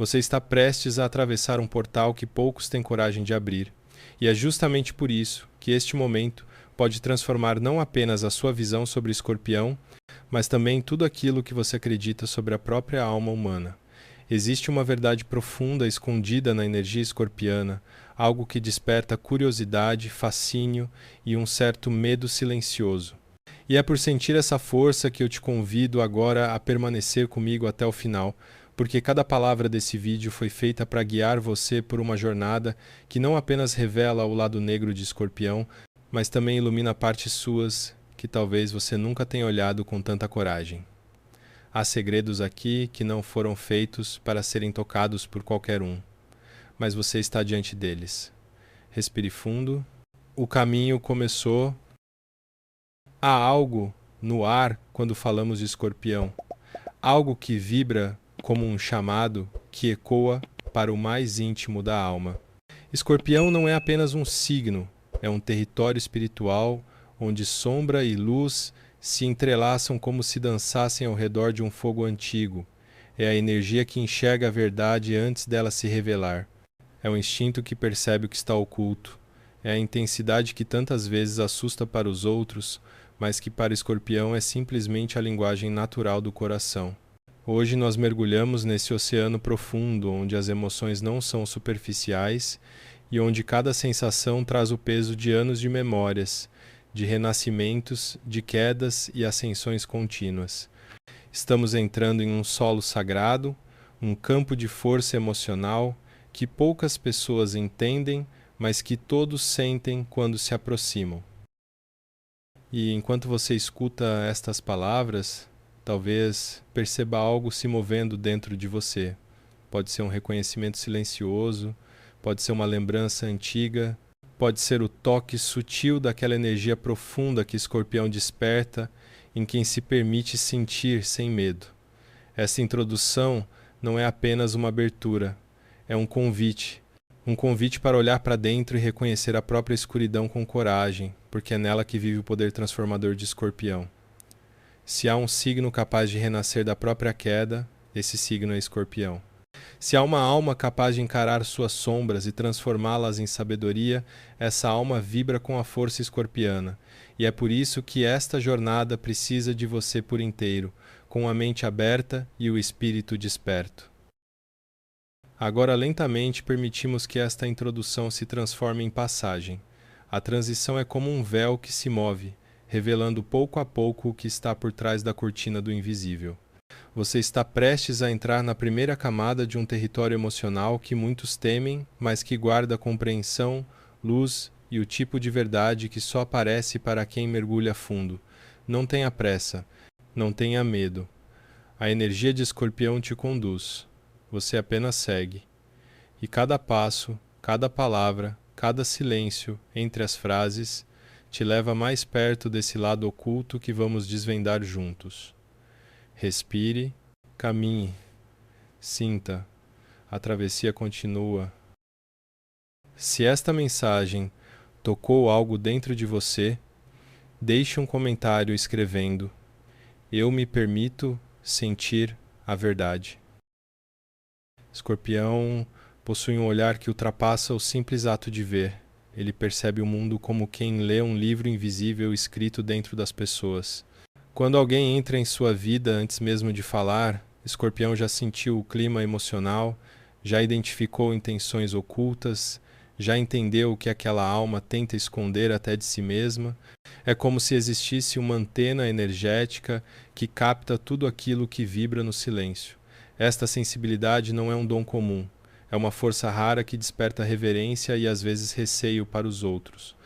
Você está prestes a atravessar um portal que poucos têm coragem de abrir, e é justamente por isso que este momento pode transformar não apenas a sua visão sobre Escorpião, mas também tudo aquilo que você acredita sobre a própria alma humana. Existe uma verdade profunda escondida na energia escorpiana, algo que desperta curiosidade, fascínio e um certo medo silencioso. E é por sentir essa força que eu te convido agora a permanecer comigo até o final, porque cada palavra desse vídeo foi feita para guiar você por uma jornada que não apenas revela o lado negro de Escorpião, mas também ilumina partes suas que talvez você nunca tenha olhado com tanta coragem. Há segredos aqui que não foram feitos para serem tocados por qualquer um, mas você está diante deles. Respire fundo. O caminho começou. Há algo no ar quando falamos de Escorpião. Algo que vibra como um chamado que ecoa para o mais íntimo da alma. Escorpião não é apenas um signo, é um território espiritual onde sombra e luz se entrelaçam como se dançassem ao redor de um fogo antigo. É a energia que enxerga a verdade antes dela se revelar. É o instinto que percebe o que está oculto. É a intensidade que tantas vezes assusta para os outros, mas que para Escorpião é simplesmente a linguagem natural do coração. Hoje nós mergulhamos nesse oceano profundo, onde as emoções não são superficiais e onde cada sensação traz o peso de anos de memórias, de renascimentos, de quedas e ascensões contínuas. Estamos entrando em um solo sagrado, um campo de força emocional que poucas pessoas entendem, mas que todos sentem quando se aproximam. E enquanto você escuta estas palavras, talvez perceba algo se movendo dentro de você. Pode ser um reconhecimento silencioso, pode ser uma lembrança antiga, pode ser o toque sutil daquela energia profunda que Escorpião desperta em quem se permite sentir sem medo. Essa introdução não é apenas uma abertura, é um convite para olhar para dentro e reconhecer a própria escuridão com coragem, porque é nela que vive o poder transformador de Escorpião. Se há um signo capaz de renascer da própria queda, esse signo é Escorpião. Se há uma alma capaz de encarar suas sombras e transformá-las em sabedoria, essa alma vibra com a força escorpiana. E é por isso que esta jornada precisa de você por inteiro, com a mente aberta e o espírito desperto. Agora, lentamente, permitimos que esta introdução se transforme em passagem. A transição é como um véu que se move, revelando pouco a pouco o que está por trás da cortina do invisível. Você está prestes a entrar na primeira camada de um território emocional que muitos temem, mas que guarda compreensão, luz e o tipo de verdade que só aparece para quem mergulha fundo. Não tenha pressa, não tenha medo. A energia de Escorpião te conduz. Você apenas segue. E cada passo, cada palavra, cada silêncio entre as frases te leva mais perto desse lado oculto que vamos desvendar juntos. Respire, caminhe, sinta, a travessia continua. Se esta mensagem tocou algo dentro de você, deixe um comentário escrevendo: "Eu me permito sentir a verdade". Escorpião possui um olhar que ultrapassa o simples ato de ver. Ele percebe o mundo como quem lê um livro invisível escrito dentro das pessoas. Quando alguém entra em sua vida antes mesmo de falar, Escorpião já sentiu o clima emocional, já identificou intenções ocultas, já entendeu o que aquela alma tenta esconder até de si mesma. É como se existisse uma antena energética que capta tudo aquilo que vibra no silêncio. Esta sensibilidade não é um dom comum, é uma força rara que desperta reverência e às vezes receio para os outros.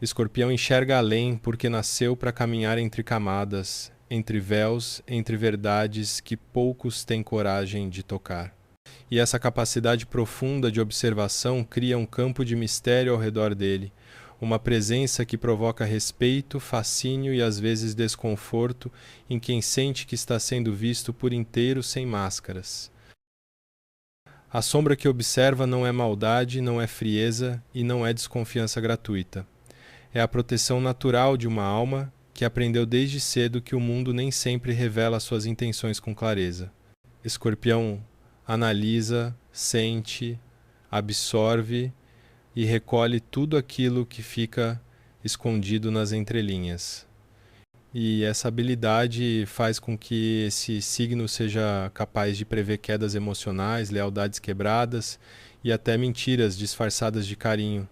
Escorpião enxerga além porque nasceu para caminhar entre camadas, entre véus, entre verdades que poucos têm coragem de tocar. E essa capacidade profunda de observação cria um campo de mistério ao redor dele, uma presença que provoca respeito, fascínio e às vezes desconforto em quem sente que está sendo visto por inteiro sem máscaras. A sombra que observa não é maldade, não é frieza e não é desconfiança gratuita. É a proteção natural de uma alma que aprendeu desde cedo que o mundo nem sempre revela suas intenções com clareza. Escorpião analisa, sente, absorve e recolhe tudo aquilo que fica escondido nas entrelinhas. E essa habilidade faz com que esse signo seja capaz de prever quedas emocionais, lealdades quebradas e até mentiras disfarçadas de carinho.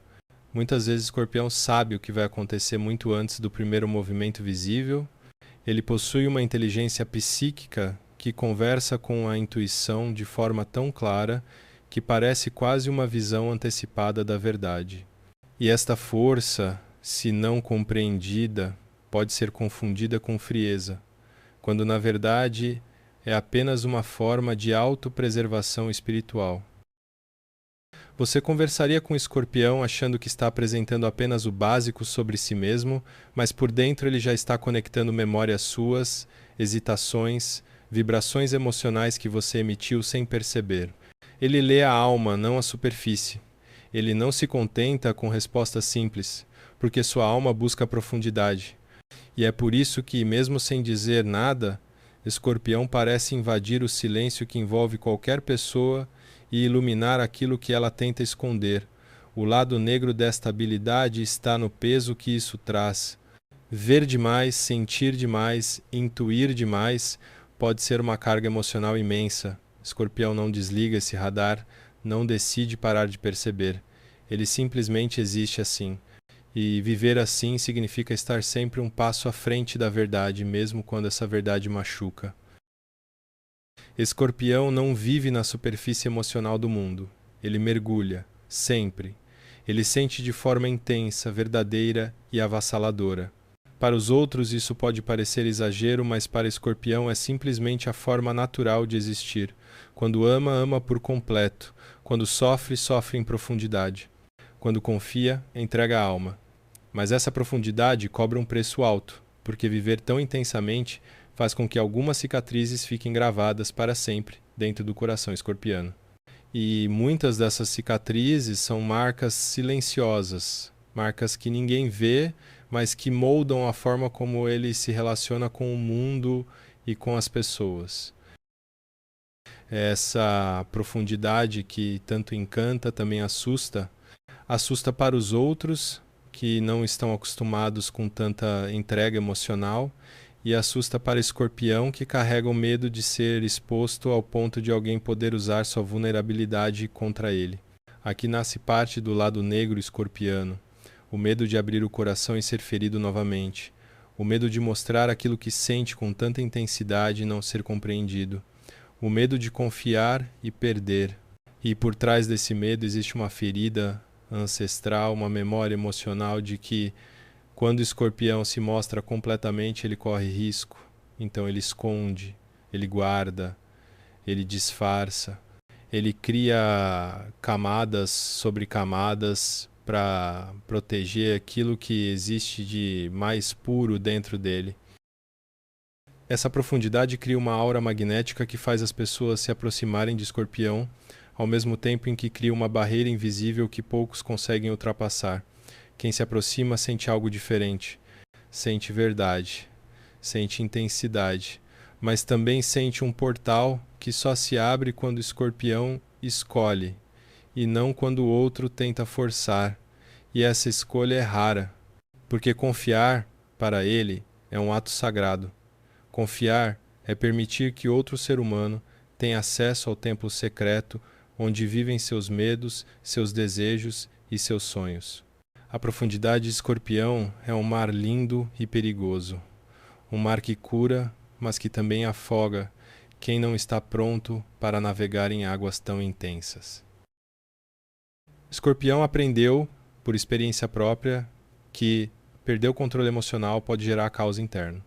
Muitas vezes o Escorpião sabe o que vai acontecer muito antes do primeiro movimento visível. Ele possui uma inteligência psíquica que conversa com a intuição de forma tão clara que parece quase uma visão antecipada da verdade. E esta força, se não compreendida, pode ser confundida com frieza, quando na verdade é apenas uma forma de autopreservação espiritual. Você conversaria com o Escorpião achando que está apresentando apenas o básico sobre si mesmo, mas por dentro ele já está conectando memórias suas, hesitações, vibrações emocionais que você emitiu sem perceber. Ele lê a alma, não a superfície. Ele não se contenta com respostas simples, porque sua alma busca profundidade. E é por isso que, mesmo sem dizer nada, Escorpião parece invadir o silêncio que envolve qualquer pessoa e iluminar aquilo que ela tenta esconder. O lado negro desta habilidade está no peso que isso traz. Ver demais, sentir demais, intuir demais pode ser uma carga emocional imensa. Escorpião não desliga esse radar, não decide parar de perceber. Ele simplesmente existe assim. E viver assim significa estar sempre um passo à frente da verdade, mesmo quando essa verdade machuca. Escorpião não vive na superfície emocional do mundo. Ele mergulha, sempre. Ele sente de forma intensa, verdadeira e avassaladora. Para os outros isso pode parecer exagero, mas para Escorpião é simplesmente a forma natural de existir. Quando ama, ama por completo. Quando sofre, sofre em profundidade. Quando confia, entrega a alma. Mas essa profundidade cobra um preço alto, porque viver tão intensamente faz com que algumas cicatrizes fiquem gravadas para sempre dentro do coração escorpiano. E muitas dessas cicatrizes são marcas silenciosas, marcas que ninguém vê, mas que moldam a forma como ele se relaciona com o mundo e com as pessoas. Essa profundidade que tanto encanta também assusta para os outros, que não estão acostumados com tanta entrega emocional, e assusta para Escorpião, que carrega o medo de ser exposto ao ponto de alguém poder usar sua vulnerabilidade contra ele. Aqui nasce parte do lado negro escorpiano, o medo de abrir o coração e ser ferido novamente, o medo de mostrar aquilo que sente com tanta intensidade e não ser compreendido, o medo de confiar e perder. E por trás desse medo existe uma ferida ancestral, uma memória emocional de que quando o escorpião se mostra completamente, ele corre risco. Então ele esconde, ele guarda, ele disfarça, ele cria camadas sobre camadas para proteger aquilo que existe de mais puro dentro dele. Essa profundidade cria uma aura magnética que faz as pessoas se aproximarem de Escorpião, ao mesmo tempo em que cria uma barreira invisível que poucos conseguem ultrapassar. Quem se aproxima sente algo diferente, sente verdade, sente intensidade, mas também sente um portal que só se abre quando o Escorpião escolhe, e não quando o outro tenta forçar. E essa escolha é rara, porque confiar, para ele, é um ato sagrado. Confiar é permitir que outro ser humano tenha acesso ao templo secreto onde vivem seus medos, seus desejos e seus sonhos. A profundidade de Escorpião é um mar lindo e perigoso. Um mar que cura, mas que também afoga quem não está pronto para navegar em águas tão intensas. Escorpião aprendeu, por experiência própria, que perder o controle emocional pode gerar caos interno.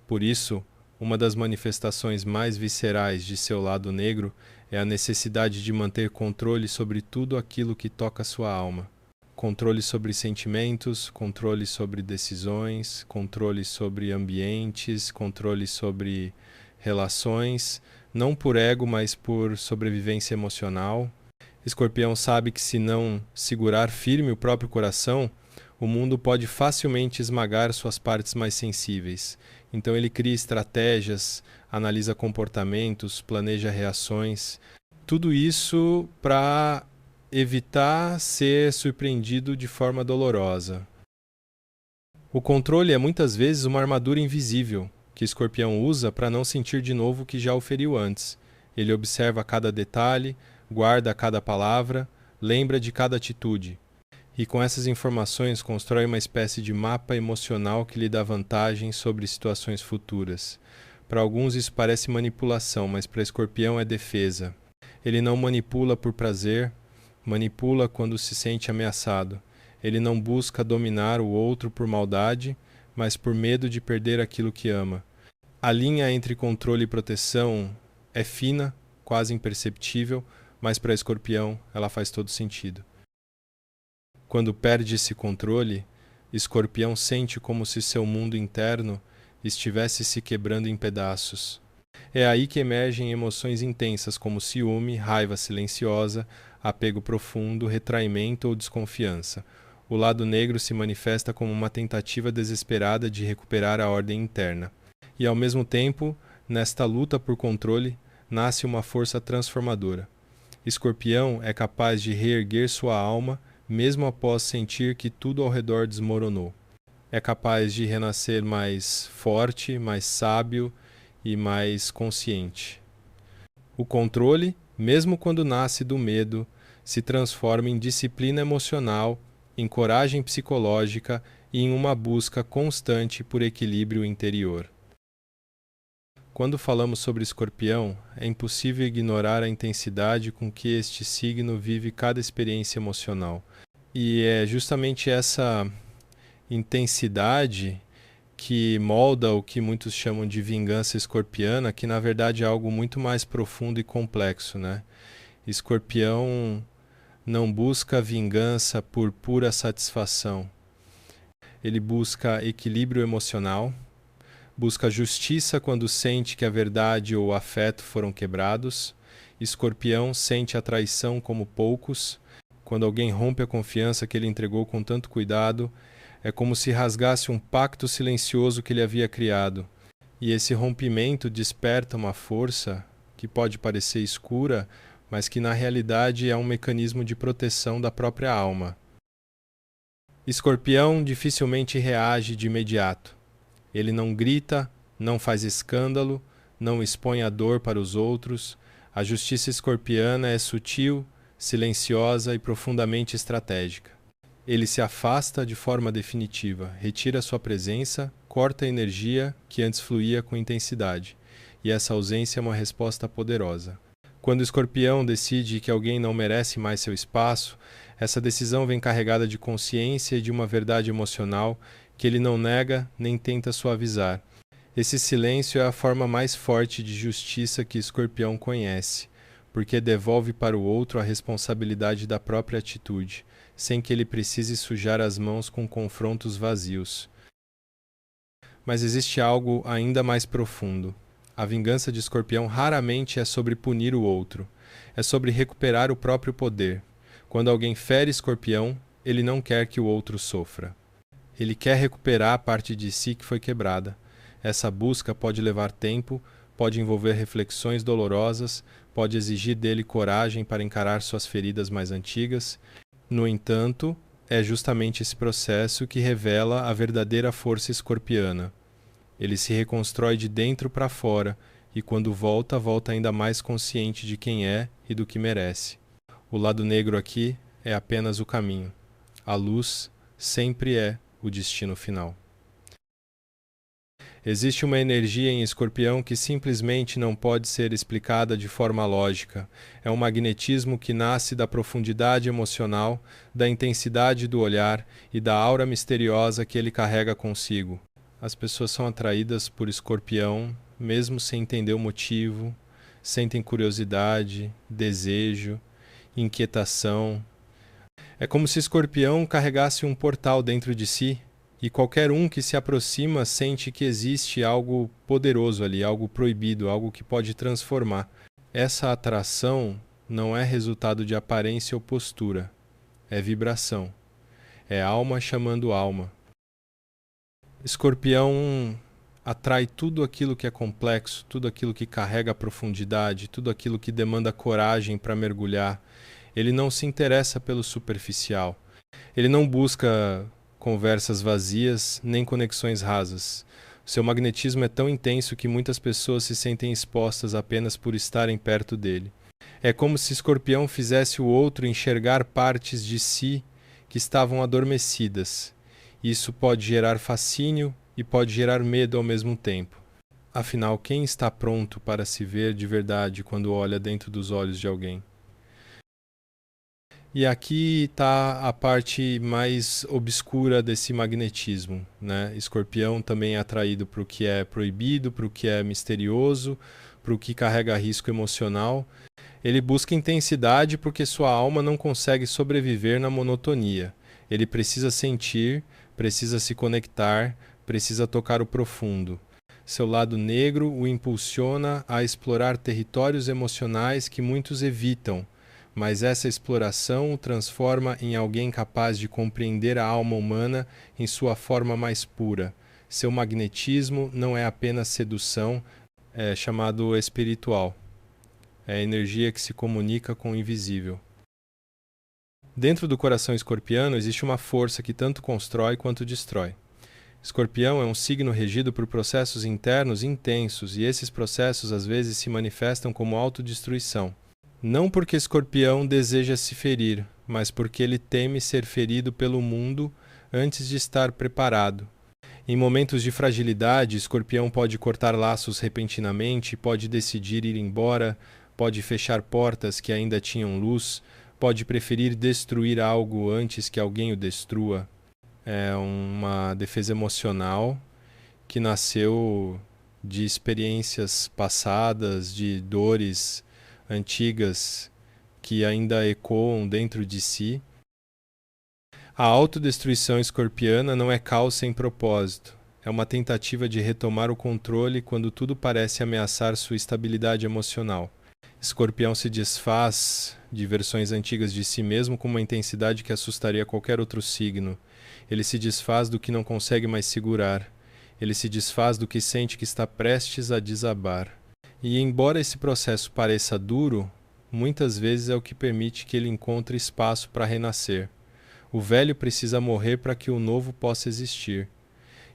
Por isso, uma das manifestações mais viscerais de seu lado negro é a necessidade de manter controle sobre tudo aquilo que toca sua alma. Controle sobre sentimentos, controle sobre decisões, controle sobre ambientes, controle sobre relações, não por ego, mas por sobrevivência emocional. Escorpião sabe que se não segurar firme o próprio coração, o mundo pode facilmente esmagar suas partes mais sensíveis. Então ele cria estratégias, analisa comportamentos, planeja reações, tudo isso para evitar ser surpreendido de forma dolorosa. O controle é muitas vezes uma armadura invisível que Escorpião usa para não sentir de novo o que já o feriu antes. Ele observa cada detalhe, guarda cada palavra, lembra de cada atitude. E com essas informações constrói uma espécie de mapa emocional que lhe dá vantagem sobre situações futuras. Para alguns isso parece manipulação, mas para Escorpião é defesa. Ele não manipula por prazer, manipula quando se sente ameaçado. Ele não busca dominar o outro por maldade, mas por medo de perder aquilo que ama. A linha entre controle e proteção é fina, quase imperceptível, mas para Escorpião ela faz todo sentido. Quando perde esse controle, Escorpião sente como se seu mundo interno estivesse se quebrando em pedaços. É aí que emergem emoções intensas como ciúme, raiva silenciosa, apego profundo, retraimento ou desconfiança. O lado negro se manifesta como uma tentativa desesperada de recuperar a ordem interna. E ao mesmo tempo, nesta luta por controle, nasce uma força transformadora. Escorpião é capaz de reerguer sua alma mesmo após sentir que tudo ao redor desmoronou. É capaz de renascer mais forte, mais sábio e mais consciente. O controle, mesmo quando nasce do medo, se transforma em disciplina emocional, em coragem psicológica e em uma busca constante por equilíbrio interior. Quando falamos sobre Escorpião, é impossível ignorar a intensidade com que este signo vive cada experiência emocional. E é justamente essa intensidade que molda o que muitos chamam de vingança escorpiana, que na verdade é algo muito mais profundo e complexo, né? Escorpião não busca vingança por pura satisfação. Ele busca equilíbrio emocional, busca justiça quando sente que a verdade ou o afeto foram quebrados. Escorpião sente a traição como poucos. Quando alguém rompe a confiança que ele entregou com tanto cuidado, é como se rasgasse um pacto silencioso que ele havia criado. E esse rompimento desperta uma força que pode parecer escura, mas que na realidade é um mecanismo de proteção da própria alma. Escorpião dificilmente reage de imediato. Ele não grita, não faz escândalo, não expõe a dor para os outros. A justiça escorpiana é sutil, silenciosa e profundamente estratégica. Ele se afasta de forma definitiva, retira sua presença, corta a energia que antes fluía com intensidade. E essa ausência é uma resposta poderosa. Quando o Escorpião decide que alguém não merece mais seu espaço, essa decisão vem carregada de consciência e de uma verdade emocional que ele não nega nem tenta suavizar. Esse silêncio é a forma mais forte de justiça que Escorpião conhece, porque devolve para o outro a responsabilidade da própria atitude, sem que ele precise sujar as mãos com confrontos vazios. Mas existe algo ainda mais profundo. A vingança de Escorpião raramente é sobre punir o outro, é sobre recuperar o próprio poder. Quando alguém fere Escorpião, ele não quer que o outro sofra. Ele quer recuperar a parte de si que foi quebrada. Essa busca pode levar tempo, pode envolver reflexões dolorosas, pode exigir dele coragem para encarar suas feridas mais antigas. No entanto, é justamente esse processo que revela a verdadeira força escorpiana. Ele se reconstrói de dentro para fora e quando volta, volta ainda mais consciente de quem é e do que merece. O lado negro aqui é apenas o caminho. A luz sempre é o destino final. Existe uma energia em Escorpião que simplesmente não pode ser explicada de forma lógica. É um magnetismo que nasce da profundidade emocional, da intensidade do olhar e da aura misteriosa que ele carrega consigo. As pessoas são atraídas por Escorpião, mesmo sem entender o motivo, sentem curiosidade, desejo, inquietação. É como se Escorpião carregasse um portal dentro de si, e qualquer um que se aproxima sente que existe algo poderoso ali, algo proibido, algo que pode transformar. Essa atração não é resultado de aparência ou postura, é vibração. É alma chamando alma. Escorpião atrai tudo aquilo que é complexo, tudo aquilo que carrega profundidade, tudo aquilo que demanda coragem para mergulhar. Ele não se interessa pelo superficial. Ele não busca conversas vazias nem conexões rasas. Seu magnetismo é tão intenso que muitas pessoas se sentem expostas apenas por estarem perto dele. É como se Escorpião fizesse o outro enxergar partes de si que estavam adormecidas. Isso pode gerar fascínio e pode gerar medo ao mesmo tempo. Afinal, quem está pronto para se ver de verdade quando olha dentro dos olhos de alguém? E aqui está a parte mais obscura desse magnetismo, né? Escorpião também é atraído para o que é proibido, para o que é misterioso, para o que carrega risco emocional. Ele busca intensidade porque sua alma não consegue sobreviver na monotonia. Ele precisa sentir, precisa se conectar, precisa tocar o profundo. Seu lado negro o impulsiona a explorar territórios emocionais que muitos evitam, mas essa exploração o transforma em alguém capaz de compreender a alma humana em sua forma mais pura. Seu magnetismo não é apenas sedução, é chamado espiritual. É a energia que se comunica com o invisível. Dentro do coração escorpiano existe uma força que tanto constrói quanto destrói. Escorpião é um signo regido por processos internos intensos e esses processos às vezes se manifestam como autodestruição. Não porque Escorpião deseja se ferir, mas porque ele teme ser ferido pelo mundo antes de estar preparado. Em momentos de fragilidade, Escorpião pode cortar laços repentinamente, pode decidir ir embora, pode fechar portas que ainda tinham luz, pode preferir destruir algo antes que alguém o destrua. É uma defesa emocional que nasceu de experiências passadas, de dores antigas que ainda ecoam dentro de si. A autodestruição escorpiana não é caos sem propósito. É uma tentativa de retomar o controle quando tudo parece ameaçar sua estabilidade emocional. Escorpião se desfaz de versões antigas de si mesmo com uma intensidade que assustaria qualquer outro signo. Ele se desfaz do que não consegue mais segurar. Ele se desfaz do que sente que está prestes a desabar. E embora esse processo pareça duro, muitas vezes é o que permite que ele encontre espaço para renascer. O velho precisa morrer para que o novo possa existir.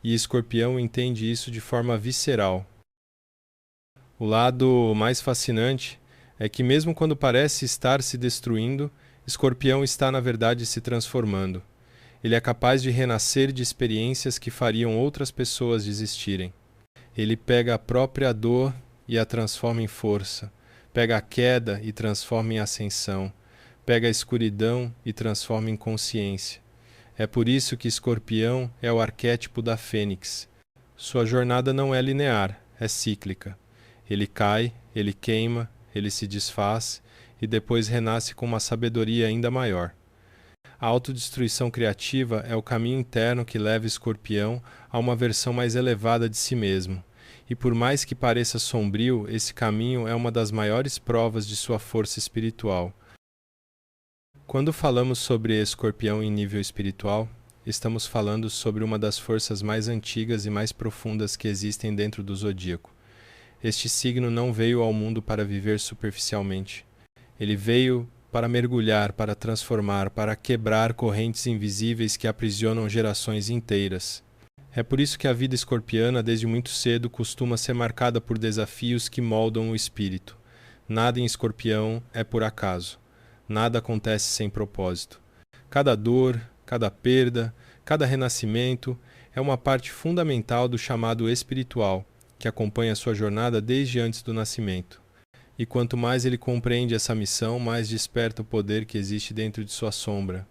E Escorpião entende isso de forma visceral. O lado mais fascinante é que mesmo quando parece estar se destruindo, Escorpião está na verdade se transformando. Ele é capaz de renascer de experiências que fariam outras pessoas desistirem. Ele pega a própria dor e a transforma em força. Pega a queda e transforma em ascensão. Pega a escuridão e transforma em consciência. É por isso que Escorpião é o arquétipo da fênix. Sua jornada não é linear, é cíclica. Ele cai, ele queima, ele se desfaz e depois renasce com uma sabedoria ainda maior. A autodestruição criativa é o caminho interno que leva Escorpião a uma versão mais elevada de si mesmo. E por mais que pareça sombrio, esse caminho é uma das maiores provas de sua força espiritual. Quando falamos sobre Escorpião em nível espiritual, estamos falando sobre uma das forças mais antigas e mais profundas que existem dentro do zodíaco. Este signo não veio ao mundo para viver superficialmente. Ele veio para mergulhar, para transformar, para quebrar correntes invisíveis que aprisionam gerações inteiras. É por isso que a vida escorpiana, desde muito cedo, costuma ser marcada por desafios que moldam o espírito. Nada em Escorpião é por acaso. Nada acontece sem propósito. Cada dor, cada perda, cada renascimento é uma parte fundamental do chamado espiritual, que acompanha sua jornada desde antes do nascimento. E quanto mais ele compreende essa missão, mais desperta o poder que existe dentro de sua sombra.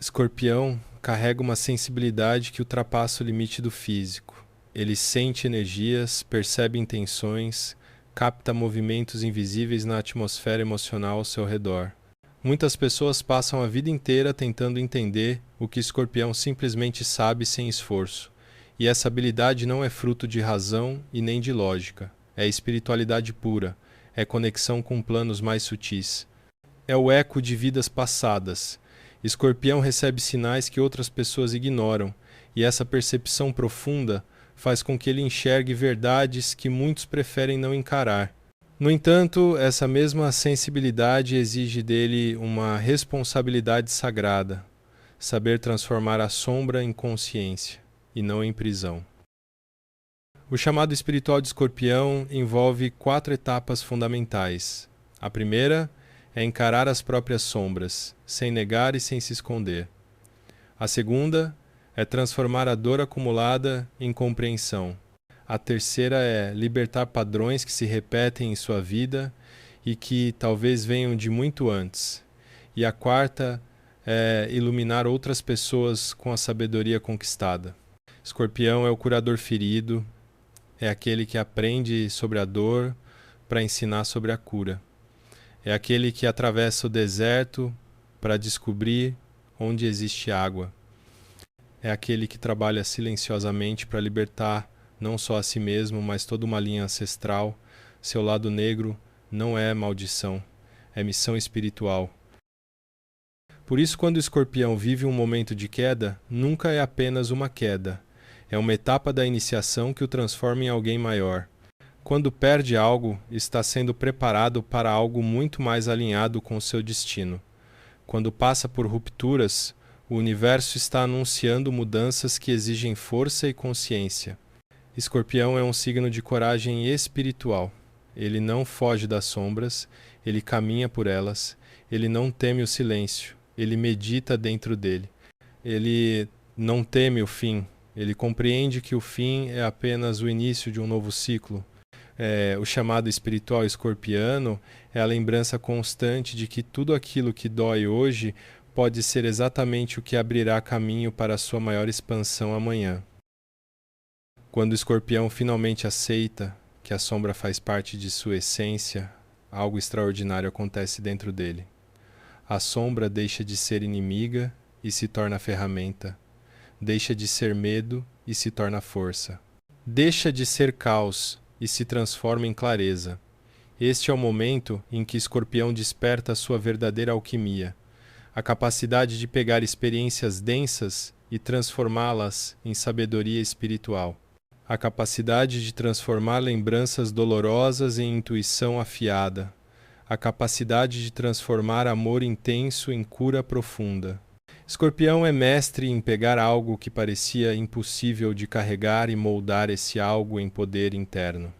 Escorpião carrega uma sensibilidade que ultrapassa o limite do físico. Ele sente energias, percebe intenções, capta movimentos invisíveis na atmosfera emocional ao seu redor. Muitas pessoas passam a vida inteira tentando entender o que Escorpião simplesmente sabe sem esforço. E essa habilidade não é fruto de razão e nem de lógica. É espiritualidade pura, é conexão com planos mais sutis. É o eco de vidas passadas. Escorpião recebe sinais que outras pessoas ignoram, e essa percepção profunda faz com que ele enxergue verdades que muitos preferem não encarar. No entanto, essa mesma sensibilidade exige dele uma responsabilidade sagrada, saber transformar a sombra em consciência e não em prisão. O chamado espiritual de Escorpião envolve 4 etapas fundamentais. A primeira é encarar as próprias sombras, sem negar e sem se esconder. A segunda é transformar a dor acumulada em compreensão. A terceira é libertar padrões que se repetem em sua vida e que talvez venham de muito antes. E a quarta é iluminar outras pessoas com a sabedoria conquistada. Escorpião é o curador ferido, é aquele que aprende sobre a dor para ensinar sobre a cura. É aquele que atravessa o deserto para descobrir onde existe água. É aquele que trabalha silenciosamente para libertar não só a si mesmo, mas toda uma linha ancestral. Seu lado negro não é maldição, é missão espiritual. Por isso, quando o escorpião vive um momento de queda, nunca é apenas uma queda. É uma etapa da iniciação que o transforma em alguém maior. Quando perde algo, está sendo preparado para algo muito mais alinhado com o seu destino. Quando passa por rupturas, o universo está anunciando mudanças que exigem força e consciência. Escorpião é um signo de coragem espiritual. Ele não foge das sombras, ele caminha por elas, ele não teme o silêncio, ele medita dentro dele. Ele não teme o fim, ele compreende que o fim é apenas o início de um novo ciclo. O chamado espiritual escorpiano é a lembrança constante de que tudo aquilo que dói hoje pode ser exatamente o que abrirá caminho para a sua maior expansão amanhã. Quando o escorpião finalmente aceita que a sombra faz parte de sua essência, algo extraordinário acontece dentro dele. A sombra deixa de ser inimiga e se torna ferramenta. Deixa de ser medo e se torna força. Deixa de ser caos e se transforma em clareza. Este é o momento em que Escorpião desperta a sua verdadeira alquimia, a capacidade de pegar experiências densas e transformá-las em sabedoria espiritual, a capacidade de transformar lembranças dolorosas em intuição afiada, a capacidade de transformar amor intenso em cura profunda. Escorpião é mestre em pegar algo que parecia impossível de carregar e moldar esse algo em poder interno.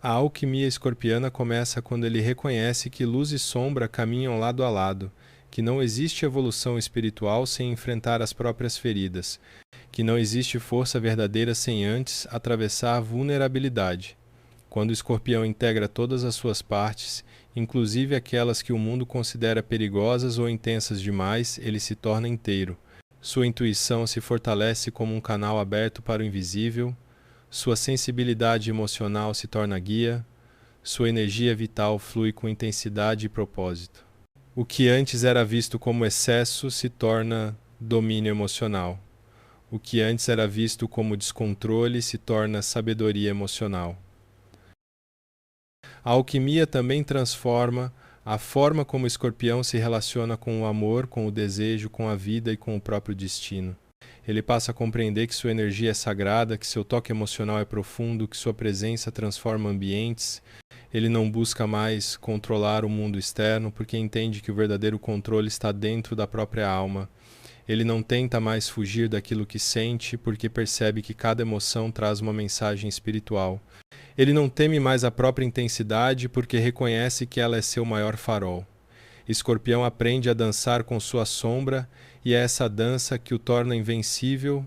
A alquimia escorpiana começa quando ele reconhece que luz e sombra caminham lado a lado, que não existe evolução espiritual sem enfrentar as próprias feridas, que não existe força verdadeira sem antes atravessar a vulnerabilidade. Quando o escorpião integra todas as suas partes, inclusive aquelas que o mundo considera perigosas ou intensas demais, ele se torna inteiro. Sua intuição se fortalece como um canal aberto para o invisível, sua sensibilidade emocional se torna guia, sua energia vital flui com intensidade e propósito. O que antes era visto como excesso se torna domínio emocional. O que antes era visto como descontrole se torna sabedoria emocional. A alquimia também transforma a forma como o escorpião se relaciona com o amor, com o desejo, com a vida e com o próprio destino. Ele passa a compreender que sua energia é sagrada, que seu toque emocional é profundo, que sua presença transforma ambientes. Ele não busca mais controlar o mundo externo, porque entende que o verdadeiro controle está dentro da própria alma. Ele não tenta mais fugir daquilo que sente, porque percebe que cada emoção traz uma mensagem espiritual. Ele não teme mais a própria intensidade, porque reconhece que ela é seu maior farol. Escorpião aprende a dançar com sua sombra, e é essa dança que o torna invencível.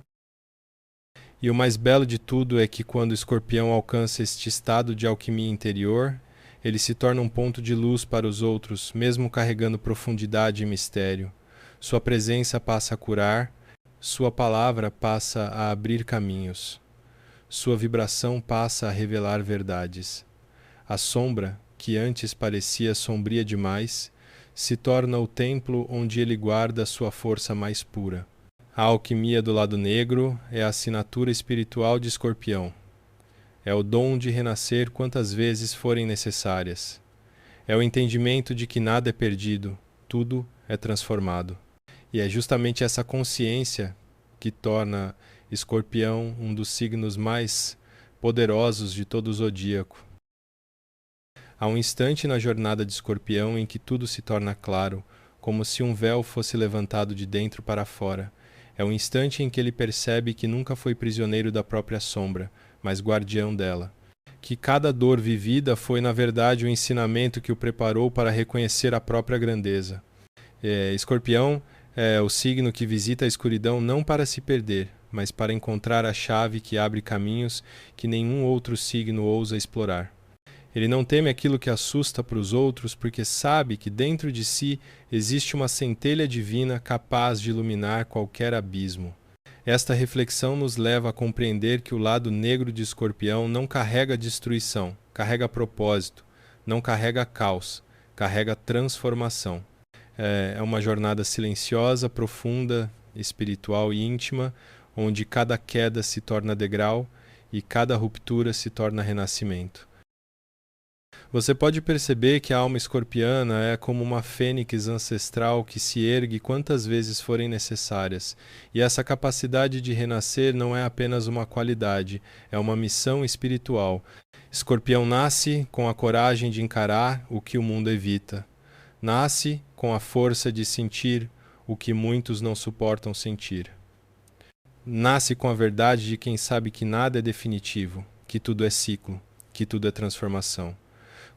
E o mais belo de tudo é que quando o escorpião alcança este estado de alquimia interior, ele se torna um ponto de luz para os outros, mesmo carregando profundidade e mistério. Sua presença passa a curar, sua palavra passa a abrir caminhos. Sua vibração passa a revelar verdades. A sombra, que antes parecia sombria demais, se torna o templo onde ele guarda sua força mais pura. A alquimia do lado negro é a assinatura espiritual de Escorpião. É o dom de renascer quantas vezes forem necessárias. É o entendimento de que nada é perdido, tudo é transformado. E é justamente essa consciência que torna Escorpião, um dos signos mais poderosos de todo o zodíaco. Há um instante na jornada de Escorpião em que tudo se torna claro, como se um véu fosse levantado de dentro para fora. É um instante em que ele percebe que nunca foi prisioneiro da própria sombra, mas guardião dela. Que cada dor vivida foi, na verdade, o ensinamento que o preparou para reconhecer a própria grandeza. Escorpião é o signo que visita a escuridão não para se perder, mas para encontrar a chave que abre caminhos que nenhum outro signo ousa explorar. Ele não teme aquilo que assusta para os outros, porque sabe que dentro de si existe uma centelha divina capaz de iluminar qualquer abismo. Esta reflexão nos leva a compreender que o lado negro de Escorpião não carrega destruição, carrega propósito, não carrega caos, carrega transformação. É uma jornada silenciosa, profunda, espiritual e íntima, onde cada queda se torna degrau e cada ruptura se torna renascimento. Você pode perceber que a alma escorpiana é como uma fênix ancestral que se ergue quantas vezes forem necessárias, e essa capacidade de renascer não é apenas uma qualidade, é uma missão espiritual. Escorpião nasce com a coragem de encarar o que o mundo evita. Nasce com a força de sentir o que muitos não suportam sentir. Nasce com a verdade de quem sabe que nada é definitivo, que tudo é ciclo, que tudo é transformação.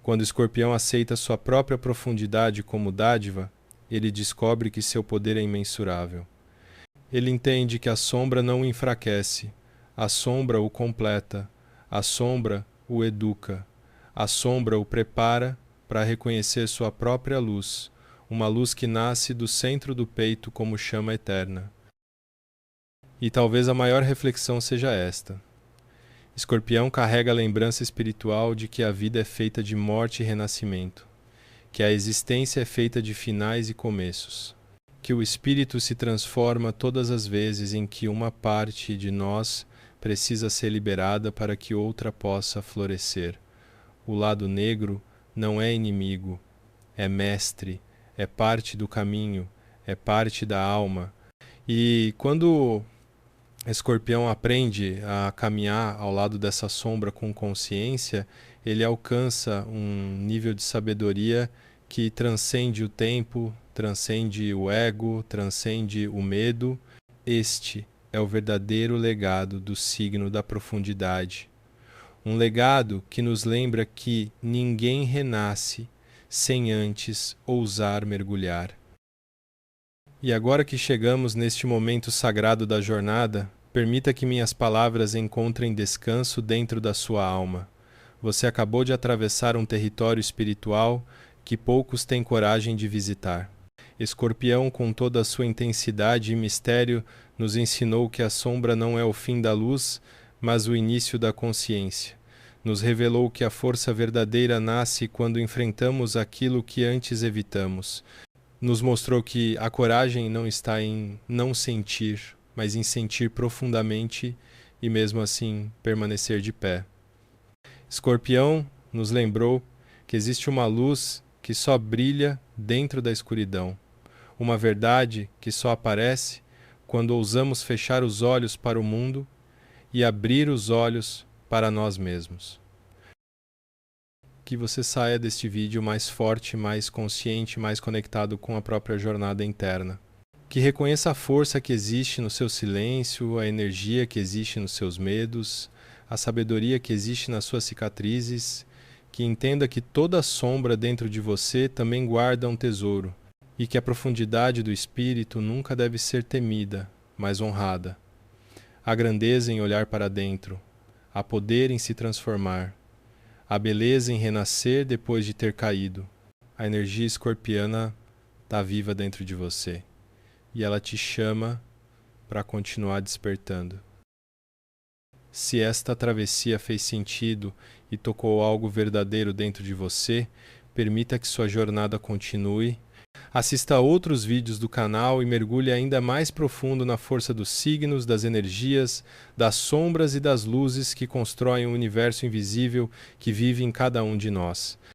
Quando o Escorpião aceita sua própria profundidade como dádiva, ele descobre que seu poder é imensurável. Ele entende que a sombra não o enfraquece, a sombra o completa, a sombra o educa, a sombra o prepara para reconhecer sua própria luz, uma luz que nasce do centro do peito como chama eterna. E talvez a maior reflexão seja esta. Escorpião carrega a lembrança espiritual de que a vida é feita de morte e renascimento, que a existência é feita de finais e começos, que o espírito se transforma todas as vezes em que uma parte de nós precisa ser liberada para que outra possa florescer. O lado negro não é inimigo, é mestre, é parte do caminho, é parte da alma. E quando Escorpião aprende a caminhar ao lado dessa sombra com consciência, ele alcança um nível de sabedoria que transcende o tempo, transcende o ego, transcende o medo. Este é o verdadeiro legado do signo da profundidade. Um legado que nos lembra que ninguém renasce sem antes ousar mergulhar. E agora que chegamos neste momento sagrado da jornada, permita que minhas palavras encontrem descanso dentro da sua alma. Você acabou de atravessar um território espiritual que poucos têm coragem de visitar. Escorpião, com toda a sua intensidade e mistério, nos ensinou que a sombra não é o fim da luz, mas o início da consciência. Nos revelou que a força verdadeira nasce quando enfrentamos aquilo que antes evitamos. Nos mostrou que a coragem não está em não sentir, mas em sentir profundamente e mesmo assim permanecer de pé. Escorpião nos lembrou que existe uma luz que só brilha dentro da escuridão, uma verdade que só aparece quando ousamos fechar os olhos para o mundo e abrir os olhos para nós mesmos. Que você saia deste vídeo mais forte, mais consciente, mais conectado com a própria jornada interna. Que reconheça a força que existe no seu silêncio, a energia que existe nos seus medos, a sabedoria que existe nas suas cicatrizes. Que entenda que toda sombra dentro de você também guarda um tesouro e que a profundidade do espírito nunca deve ser temida, mas honrada. Há grandeza em olhar para dentro, há poder em se transformar. A beleza em renascer depois de ter caído. A energia escorpiana está viva dentro de você. E ela te chama para continuar despertando. Se esta travessia fez sentido e tocou algo verdadeiro dentro de você, permita que sua jornada continue. Assista a outros vídeos do canal e mergulhe ainda mais profundo na força dos signos, das energias, das sombras e das luzes que constroem o universo invisível que vive em cada um de nós.